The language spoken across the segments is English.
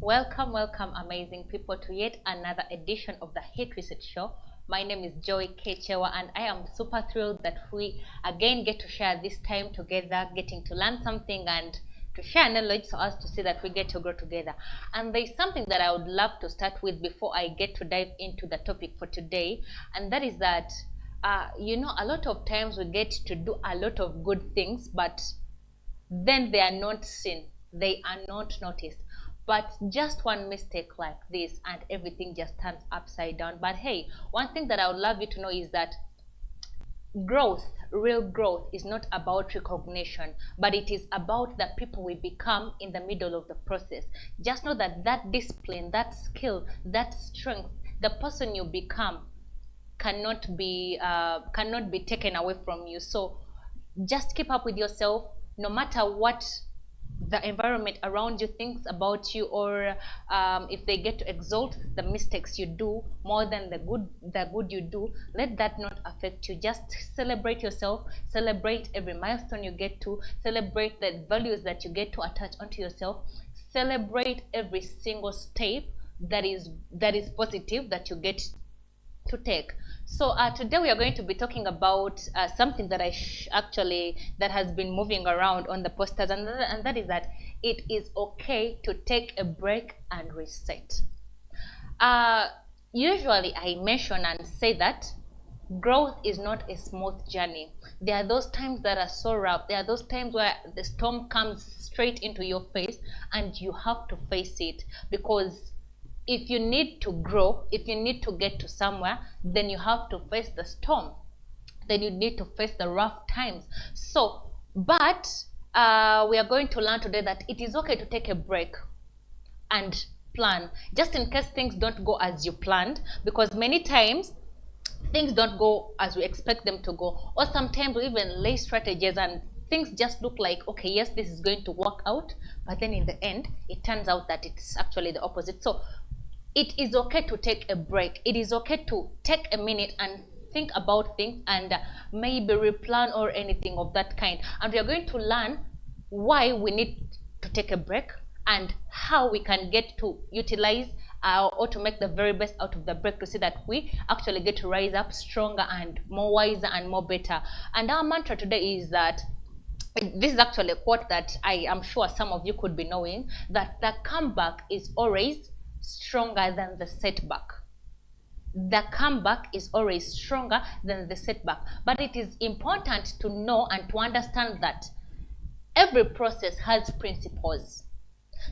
Welcome, welcome, amazing people, to yet another edition of the Hit Reset Show. My name is K Kyewa, and I am super thrilled that we again get to share this time together, getting to learn something and to share knowledge so as to see that we get to grow together. And there's something that I would love to start with before I get to dive into the topic for today, and that is that a lot of times we get to do a lot of good things, but then they are not seen, they are not noticed. But just one mistake like this and everything just turns upside down. But hey, one thing that I would love you to know is that growth, real growth, is not about recognition, but it is about the people we become in the middle of the process. Just know that that discipline, that skill, that strength, the person you become cannot be taken away from you. So just keep up with yourself, no matter what the environment around you thinks about you, or if they get to exalt the mistakes you do more than the good you do. Let that not affect you. Just celebrate yourself, celebrate every milestone you get to, celebrate the values that you get to attach onto yourself, celebrate every single step that is positive that you get to take. So today we are going to be talking about something that that has been moving around on the posters, and that is that it is okay to take a break and reset. Usually I mention and say that growth is not a smooth journey. There are those times that are so rough. There are those times where the storm comes straight into your face and you have to face it, because if you need to grow, if you need to get to somewhere, then you have to face the storm. Then you need to face the rough times. But we are going to learn today that it is okay to take a break and plan, just in case things don't go as you planned, because many times things don't go as we expect them to go, or sometimes we even lay strategies and things just look like, okay, yes, this is going to work out, but then in the end it turns out that it's actually the opposite. So it is okay to take a break. It is okay to take a minute and think about things and maybe replan or anything of that kind. And we are going to learn why we need to take a break and how we can get to utilize or to make the very best out of the break, to see that we actually get to rise up stronger and more wiser and more better. And our mantra today is that this is actually a quote that I am sure some of you could be knowing, that the comeback is always stronger than the setback. The comeback is always stronger than the setback. But it is important to know and to understand that every process has principles.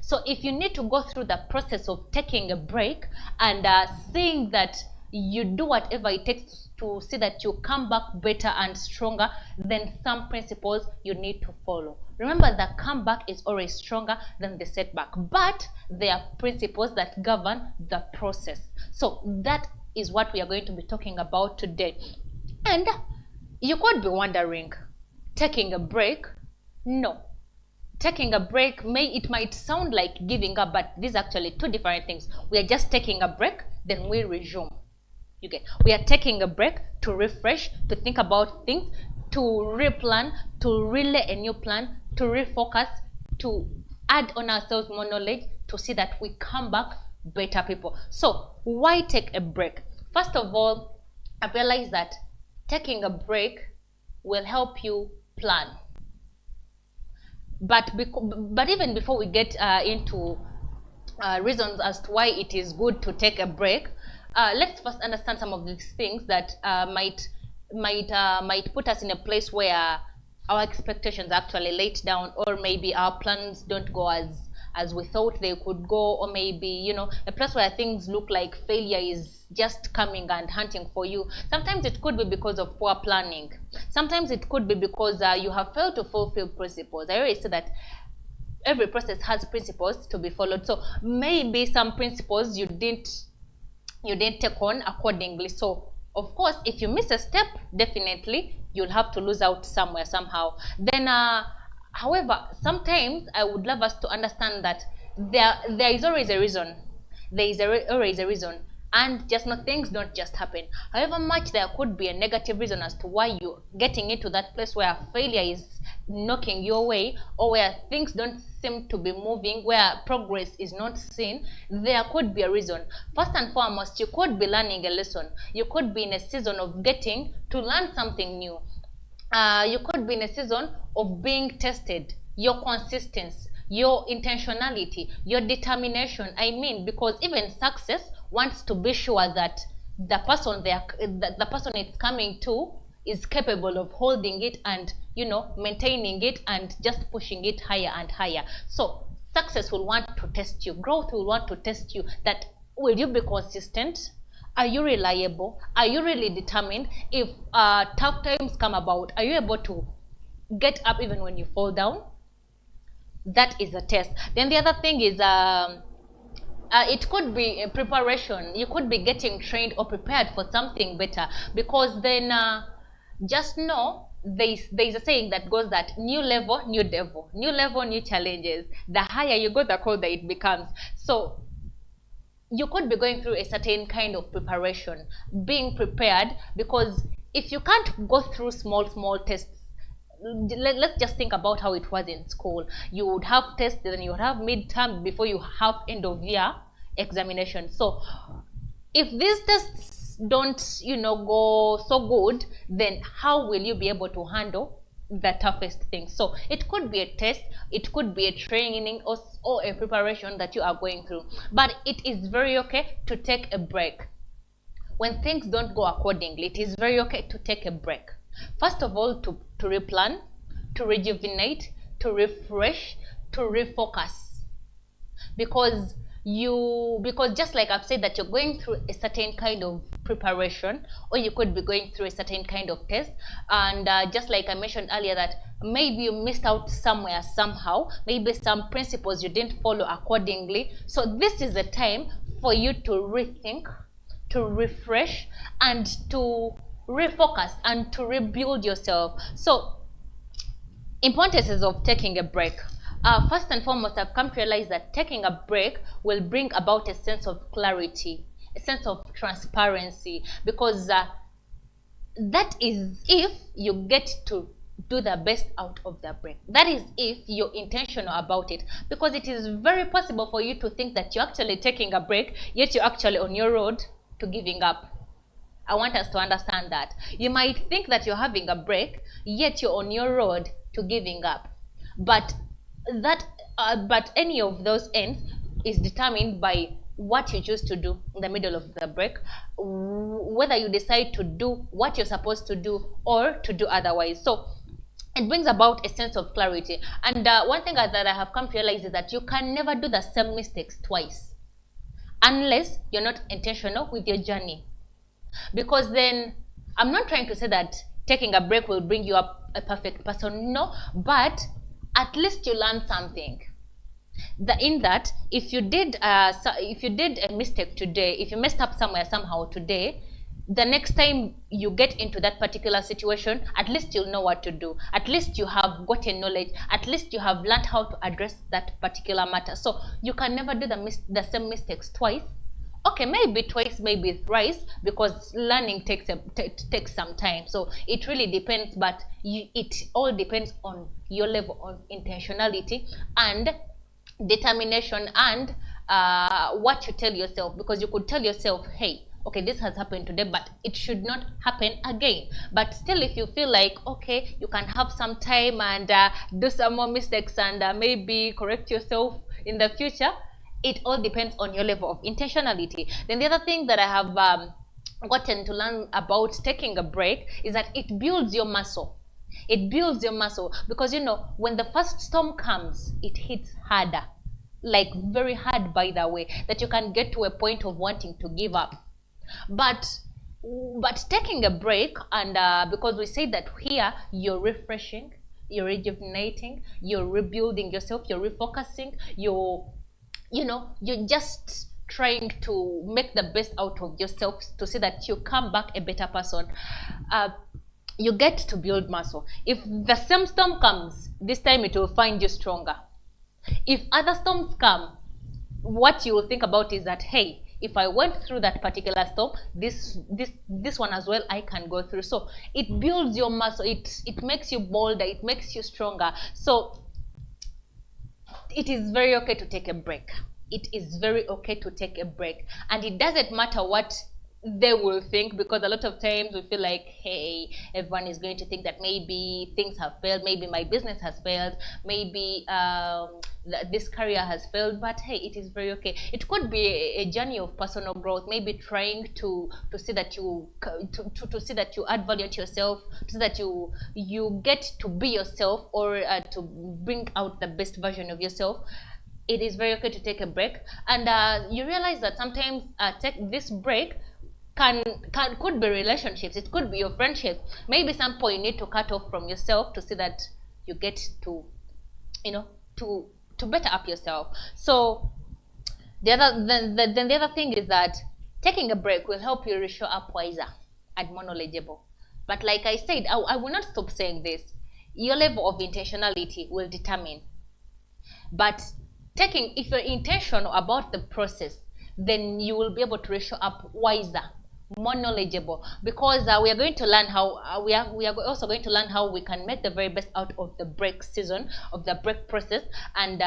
So if you need to go through the process of taking a break and seeing that you do whatever it takes to see that you come back better and stronger, then some principles you need to follow. Remember, the comeback is always stronger than the setback, but there are principles that govern the process. So that is what we are going to be talking about today. And you could be wondering, taking a break? No. Taking a break, it might sound like giving up, but these are actually two different things. We are just taking a break, then we resume. We are taking a break to refresh, to think about things, to replan, to relay a new plan, to refocus, to add on ourselves more knowledge, to see that we come back better people. So why take a break? First of all, I realized that taking a break will help you plan. But even before we get into reasons as to why it is good to take a break, let's first understand some of these things that might put us in a place where our expectations actually laid down, or maybe our plans don't go as we thought they could go, or maybe a place where things look like failure is just coming and hunting for you. Sometimes it could be because of poor planning. Sometimes it could be because you have failed to fulfill principles. I always say that every process has principles to be followed. So maybe some principles you didn't take on accordingly. So of course, if you miss a step, definitely you'll have to lose out somewhere, somehow. Then however, sometimes I would love us to understand that there is always a reason. There is always a reason. And just know things don't just happen. However much there could be a negative reason as to why you're getting into that place where failure is knocking your way, or where things don't seem to be moving, where progress is not seen, there could be a reason. First and foremost, you could be learning a lesson. You could be in a season of getting to learn something new. You could be in a season of being tested, your consistency, your intentionality, your determination. I mean, because even success wants to be sure that the person the person it's coming to is capable of holding it and, you know, maintaining it and just pushing it higher and higher. So success will want to test you. Growth will want to test you. That will you be consistent? Are you reliable? Are you really determined? If tough times come about, are you able to get up even when you fall down? That is a test. Then the other thing is it could be a preparation. You could be getting trained or prepared for something better, because then just know there's a saying that goes that new level, new devil, new level, new challenges. The higher you go, the colder it becomes. So you could be going through a certain kind of preparation, being prepared, because if you can't go through small tests, let's just think about how it was in school. You would have tests, then you would have midterm before you have end of year examination. So if these tests don't, you know, go so good, then how will you be able to handle the toughest things? So it could be a test, it could be a training, or a preparation that you are going through. But it is very okay to take a break when things don't go accordingly. It is very okay to take a break. First of all, to replan, to rejuvenate, to refresh, to refocus. Because just like I've said that you're going through a certain kind of preparation, or you could be going through a certain kind of test, and just like I mentioned earlier, that maybe you missed out somewhere somehow, maybe some principles you didn't follow accordingly. So this is a time for you to rethink, to refresh, and to refocus, and to rebuild yourself. So importances of taking a break. First and foremost, I've come to realize that taking a break will bring about a sense of clarity, a sense of transparency, because that is if you get to do the best out of the break. That is if you're intentional about it, because it is very possible for you to think that you're actually taking a break, yet you're actually on your road to giving up. I want us to understand that. You might think that you're having a break, yet you're on your road to giving up. But any of those ends is determined by what you choose to do in the middle of the break, whether you decide to do what you're supposed to do or to do otherwise. So it brings about a sense of clarity. And one thing that I have come to realize is that you can never do the same mistakes twice unless you're not intentional with your journey. Because then, I'm not trying to say that taking a break will bring you up a perfect person, no, but at least you learn something. In that, if you did a mistake today, if you messed up somewhere somehow today, the next time you get into that particular situation, at least you'll know what to do. At least you have gotten knowledge. At least you have learned how to address that particular matter. So you can never do the same mistakes twice. Okay, maybe twice, maybe thrice, because learning takes some time. So it really depends, but it all depends on your level of intentionality and determination, and what you tell yourself. Because you could tell yourself, hey, okay, this has happened today, but it should not happen again. But still, if you feel like, okay, you can have some time and do some more mistakes and maybe correct yourself in the future, it all depends on your level of intentionality. Then the other thing that I have gotten to learn about taking a break is that it builds your muscle. It builds your muscle, because you know, when the first storm comes, it hits harder, like very hard, by the way, that you can get to a point of wanting to give up. But taking a break, and because we say that here you're refreshing, you're rejuvenating, you're rebuilding yourself, you're refocusing, you're just trying to make the best out of yourself to see that you come back a better person. You get to build muscle. If the same storm comes, this time it will find you stronger. If other storms come, what you will think about is that, hey, if I went through that particular storm, this one as well I can go through. So it builds your muscle, it makes you bolder, it makes you stronger. So it is very okay to take a break. It is very okay to take a break, and it doesn't matter what they will think, because a lot of times we feel like, hey, everyone is going to think that maybe things have failed, maybe my business has failed, maybe this career has failed. But hey, it is very okay. It could be a journey of personal growth, maybe trying to see that you to see that you add value to yourself, to see that you get to be yourself, or to bring out the best version of yourself. It is very okay to take a break, and you realize that sometimes take this break could be relationships, it could be your friendships. Maybe some point you need to cut off from yourself to see that you get to, you know, to better up yourself. So then the other thing is that taking a break will help you show up wiser and more knowledgeable. But like I said, I will not stop saying this. Your level of intentionality will determine. But if you're intentional about the process, then you will be able to show up wiser, more knowledgeable, because we are going to learn how we are also going to learn how we can make the very best out of the break season, of the break process. And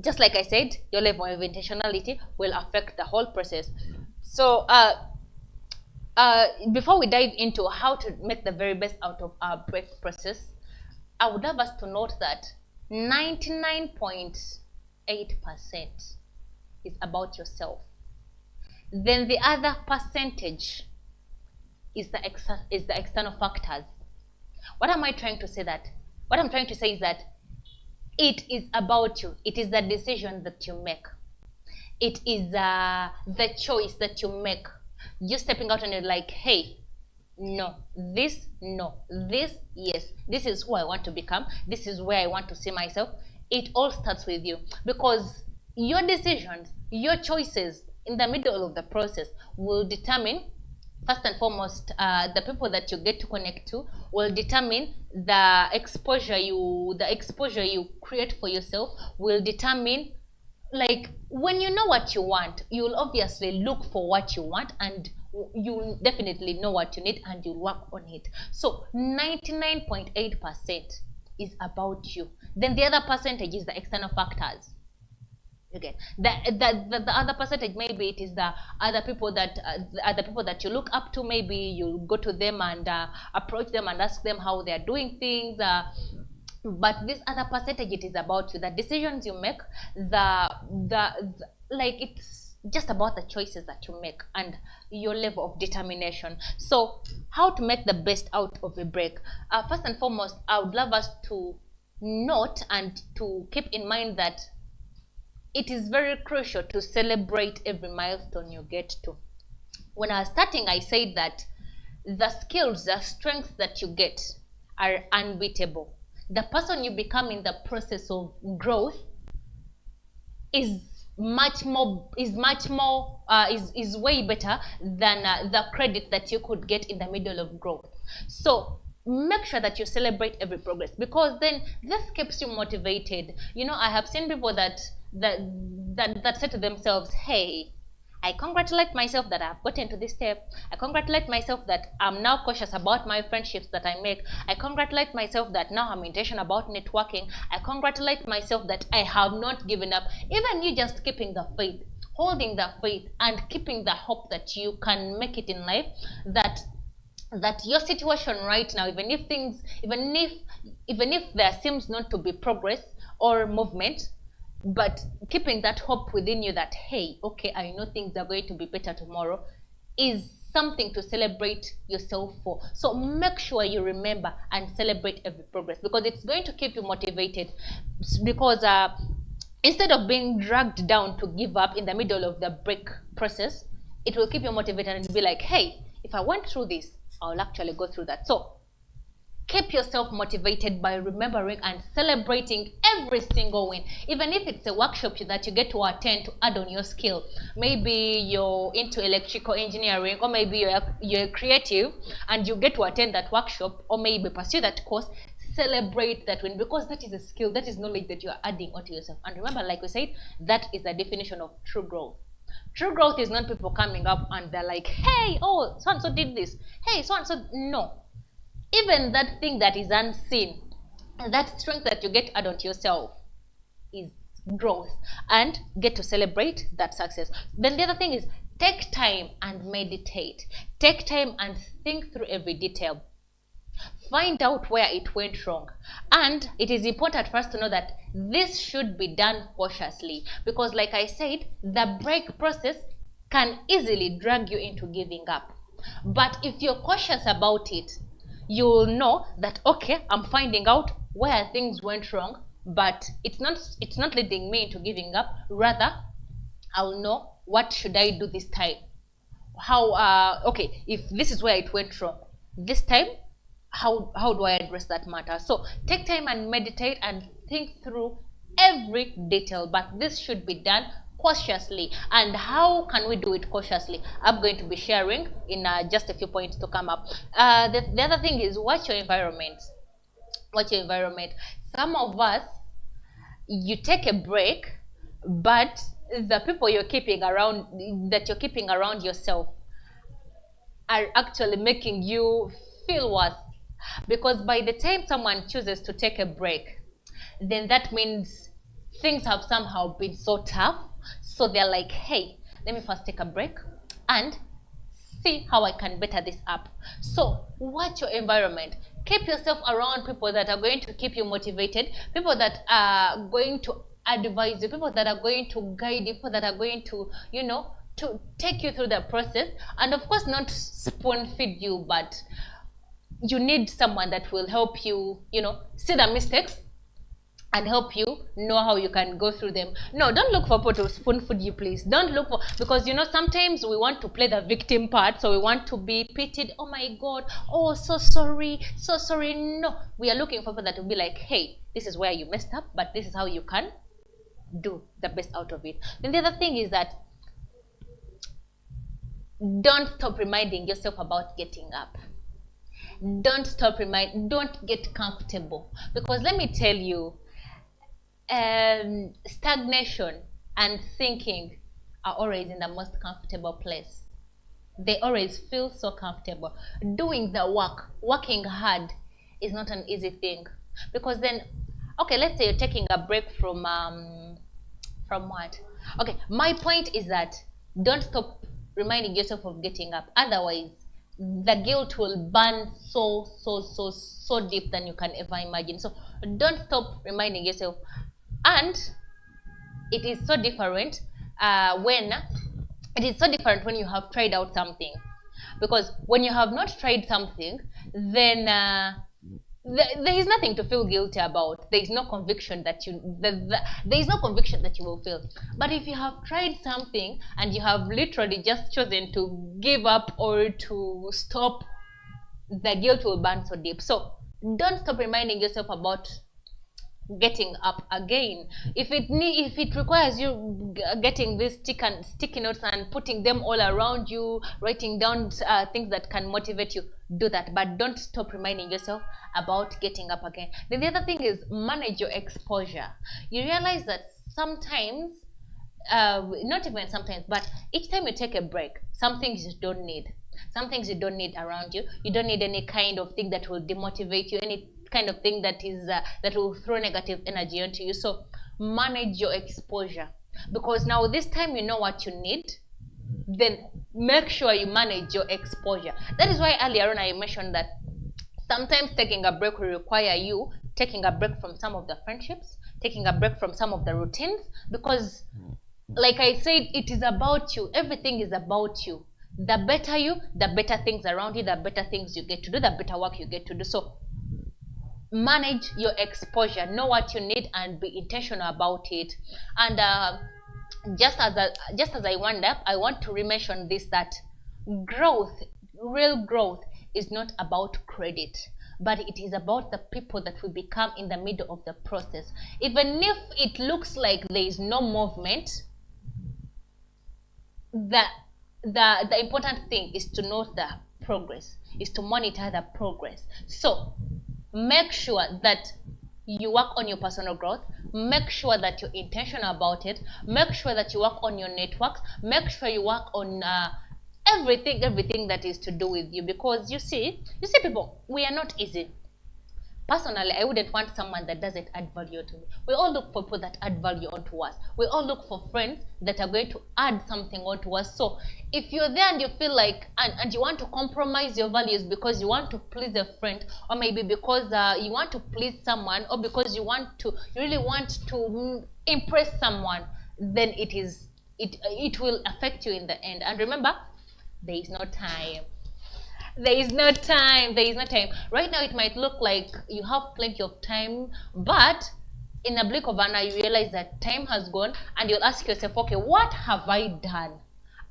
just like I said, your level of intentionality will affect the whole process. So before we dive into how to make the very best out of our break process, I would love us to note that 99.8% is about yourself. Then the other percentage is the external factors. What am I trying to say? What I'm trying to say is that it is about you. It is the decision that you make. It is the choice that you make. You stepping out and you're like, hey, no, this, yes, this is who I want to become, this is where I want to see myself. It all starts with you, because your decisions, your choices in the middle of the process will determine, first and foremost, the people that you get to connect to, will determine the exposure you create for yourself, will determine, like, when you know what you want, you'll obviously look for what you want, and you definitely know what you need, and you'll work on it. So 99.8% is about you. Then the other percentage is the external factors. Okay, the other percentage, maybe it is the other people that you look up to. Maybe you go to them and approach them and ask them how they are doing things. But this other percentage, it is about you, the decisions you make, like, it's just about the choices that you make and your level of determination. So how to make the best out of a break? First and foremost, I would love us to note and to keep in mind that it is very crucial to celebrate every milestone you get to. When I was starting, I said that the skills, the strengths that you get are unbeatable. The person you become in the process of growth is way better than the credit that you could get in the middle of growth. So make sure that you celebrate every progress, because then this keeps you motivated. You know, I have seen people that say to themselves, hey, I congratulate myself that I've gotten to this step. I congratulate myself that I'm now cautious about my friendships that I make. I congratulate myself that now I'm intentional about networking. I congratulate myself that I have not given up. Even you just keeping the faith, holding the faith, and keeping the hope that you can make it in life, that your situation right now, even if there seems not to be progress or movement, but keeping that hope within you that, hey, okay, I know things are going to be better tomorrow, is something to celebrate yourself for. So make sure you remember and celebrate every progress, because it's going to keep you motivated. Because instead of being dragged down to give up in the middle of the break process, it will keep you motivated and be like, hey, if I went through this, I'll actually go through that. So keep yourself motivated by remembering and celebrating every single win. Even if it's a workshop that you get to attend to add on your skill. Maybe you're into electrical engineering, or maybe you're creative and you get to attend that workshop, or maybe pursue that course. Celebrate that win, because that is a skill, that is knowledge that you are adding onto yourself. And remember, like we said, that is the definition of true growth. True growth is not people coming up and they're like, hey, oh, so and so did this, hey, so and so. No, even that thing that is unseen, that strength that you get add onto yourself is growth, and get to celebrate that success. Then the other thing is, take time and meditate. Take time and think through every detail. Find out where it went wrong. And it is important for us to know that this should be done cautiously, because like I said, the break process can easily drag you into giving up. But if you're cautious about it, you'll know that, okay, I'm finding out where things went wrong, but it's not leading me into giving up. Rather, I'll know what should I do this time. How okay, if this is where it went wrong this time, how do I address that matter? So take time and meditate and think through every detail, but this should be done cautiously. And how can we do it cautiously? I'm going to be sharing in just a few points to come up. The other thing is, watch your environment. Watch your environment. Some of us, you take a break, but the people you're keeping around yourself are actually making you feel worse. Because by the time someone chooses to take a break, then that means things have somehow been so tough. So they're like, hey, let me first take a break and see how I can better this up. So watch your environment. Keep yourself around people that are going to keep you motivated, people that are going to advise you, people that are going to guide you, people that are going to, to take you through the process. And of course, not spoon feed you, but you need someone that will help you, see the mistakes and help you know how you can go through them. No, don't look for people to spoon feed you, please. Don't look for, because sometimes we want to play the victim part, so we want to be pitied. Oh my God, oh, so sorry, so sorry. No, we are looking for people that will be like, hey, this is where you messed up, but this is how you can do the best out of it. Then the other thing is that don't stop reminding yourself about getting up. Don't get comfortable, because let me tell you, stagnation and thinking are always in the most comfortable place. They always feel so comfortable. Doing the work, working hard, is not an easy thing, because then, okay, let's say you're taking a break from what? Okay, my point is that don't stop reminding yourself of getting up. Otherwise, the guilt will burn so deep than you can ever imagine. So don't stop reminding yourself. And it is so different when you have tried out something, because when you have not tried something, then there is nothing to feel guilty about. There is no conviction that you will feel. But if you have tried something and you have literally just chosen to give up or to stop, the guilt will burn so deep. So don't stop reminding yourself about getting up again. If it requires you getting these sticky notes and putting them all around you, writing down things that can motivate you, do that. But don't stop reminding yourself about getting up again. Then the other thing is, manage your exposure. You realize that sometimes, not even sometimes, but each time you take a break, some things you don't need. Some things you don't need around you. You don't need any kind of thing that will demotivate you, any kind of thing that is that will throw negative energy onto you. So manage your exposure, because now this time you know what you need. Then make sure you manage your exposure. That is why earlier on I mentioned that sometimes taking a break will require you taking a break from some of the friendships, taking a break from some of the routines, because like I said, it is about you. Everything is about you. The better you, the better things around you, the better things you get to do, the better work you get to do. So manage your exposure, know what you need, and be intentional about it. And just as I wind up, I want to mention this, that real growth is not about credit, but it is about the people that we become in the middle of the process. Even if it looks like there is no movement, the important thing is to note the progress, is to monitor the progress. So make sure that you work on your personal growth. Make sure that you're intentional about it. Make sure that you work on your networks. Make sure you work on everything that is to do with you, because you see people, we are not easy. Personally, I wouldn't want someone that doesn't add value to me. We all look for people that add value onto us. We all look for friends that are going to add something onto us. So if you're there and you feel like, and you want to compromise your values because you want to please a friend, or maybe because you want to please someone, or because you really want to impress someone, then it will affect you in the end. And remember, there is no time. There is no time. Right now it might look like you have plenty of time, but in a blink of an eye you realize that time has gone, and you'll ask yourself, okay, what have I done?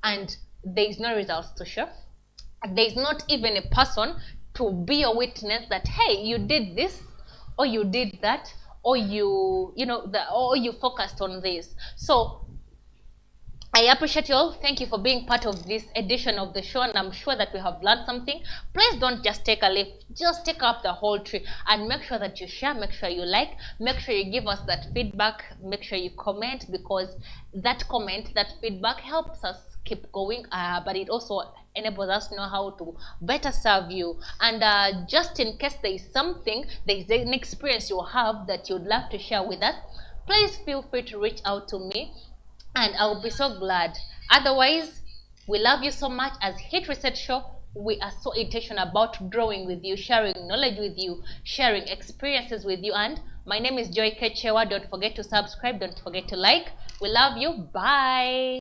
And there is no results to show. There is not even a person to be a witness that, hey, you did this, or you did that, or or you focused on this. So I appreciate you all. Thank you for being part of this edition of the show, and I'm sure that we have learned something. Please don't just take a leaf, just take up the whole tree, and make sure that you share, make sure you like, make sure you give us that feedback, make sure you comment, because that feedback helps us keep going, but it also enables us to know how to better serve you. And just in case there is an experience you have that you'd love to share with us, please feel free to reach out to me, and I'll be so glad. Otherwise, we love you so much. As Hit Reset Show, we are so intentional about growing with you, sharing knowledge with you, sharing experiences with you. And my name is K Kyewa. Don't forget to subscribe. Don't forget to like. We love you. Bye.